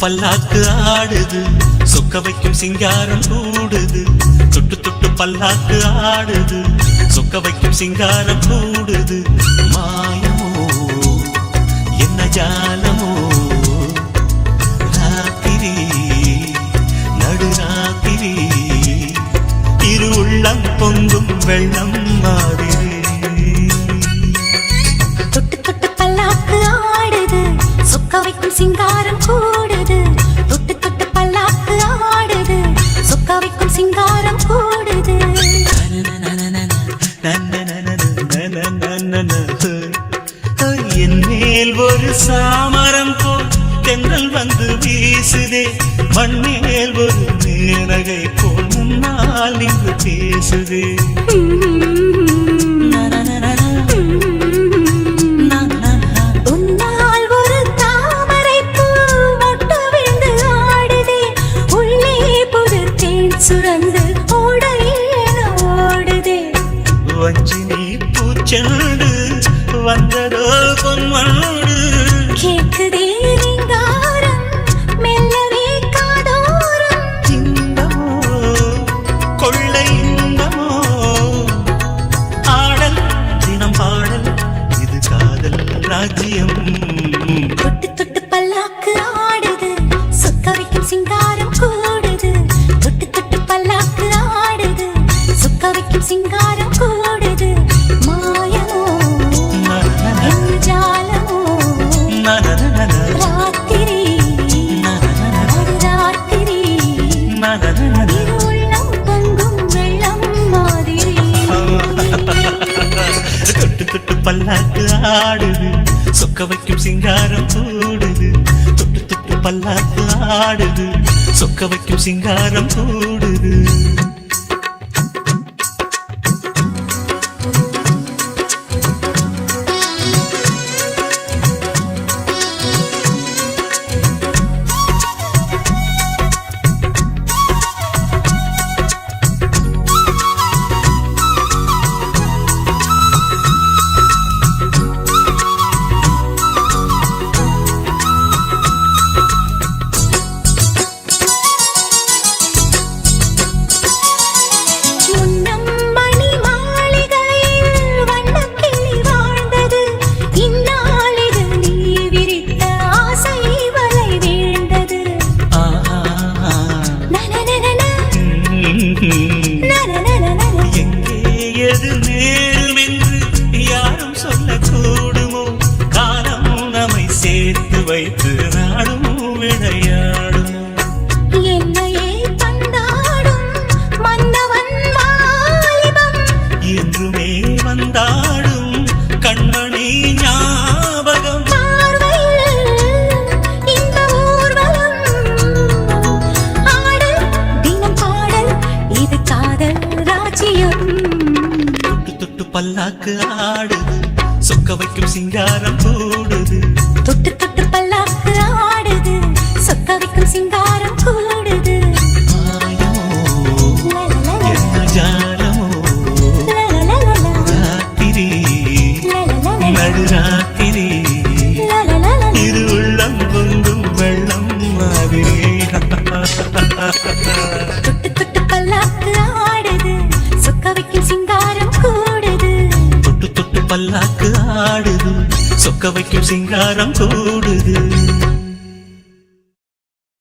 பல்லாக்கு ஆடுது, சொக்க வைக்கும் சிங்காரம் கூடுது. தொட்டு தொட்டு பல்லாக்கு ஆடுது, சொக்க வைக்கும் சிங்காரம் கூடுது. மாயமோ என்ன ஜாலமோ, ராத்திரி நடுராத்திரி இரு உள்ளம் பொங்கும் வெள்ளம் மாதிரி. தொட்டு தொட்டு பல்லாக்கு ஆடுது, சொக்க வைக்கும் சிங்காரம் கூடுது. தொட்டு தொட்டு பல்லாக்கு ஆடுது, சொக்க வைக்கும் சிங்காரம் கூடுது. என் மேல் ஒரு சாமரம் போல் தென்றல் வந்து வீசுதே, மண்மேல் ஒரு மேனகை போல் முன்னால் நின்று பேசுதே. சுரந்து ஓடுதே வஞ்சினி பூச்செண்டு வந்ததோ பொன்வண்டு. கேக்குதே ரீங்காரம் மெல்லவே காதோரம். இன்பமோ கொள்ளை இன்பமோ, ஆடல் தினம் பாடல் இது காதல் ராஜ்யம். தொட்டு தொட்டு பல்லாக்கு ஆடுது, சொக்க வைக்கும் சிங்காரம் கூடுது. தொட்டு தொட்டு பல்லாக்கு ஆடுது, சொக்க வைக்கும் சிங்காரம் கூடுது. மாயமோ என்ன ஜாலமோ, ராத்திரி நடுராத்திரி இரு உள்ளம் பொங்கும் வெள்ளம் மாதிரி. தொட்டு தொட்டு பல்லாக்கு ஆடுது, சொக்க வைக்கும் சிங்காரம் கூடுது. தொட்டு தொட்டு பல்லாக்கு ஆடுது, சொக்க வைக்கும் சிங்காரம் கூடுது. எது நேரும் என்று யாரும் சொல்லக்கூடுமோ, காலம் நம்மை சேர்த்து வைத்து நாடும் விளையாடுமோ. என்னையே தந்தாடும் மன்னவன் வாலிபம், என்றுமே வந்தாடும் கண்மணி ஞாபகம். பார்வையில் இந்த ஊர்வலம், ஆடல் தினம் பாடல் இது காதல் ராஜ்யம். தொட்டு தொட்டு பல்லாக்கு ஆடுது, சொக்க வைக்கும் சிங்காரம் கூடுது. தொட்டு தொட்டு பல்லாக்கு ஆடுது, சொக்க வைக்கும் சிங்காரம் கூடுது. மாயமோ என்ன ஜாலமோ, ராத்திரி நடுராத்திரி இரு உள்ளம் பொங்கும் வெள்ளம் மாதிரி. தொட்டு தொட்டு பல்லாக்கு ஆடுது, சொக்க வைக்கும் சிங்காரம் கூடுது. தொட்டு தொட்டு பல்லாக்கு ஆடுது, சொக்க வைக்கும் சிங்காரம் கூடுது.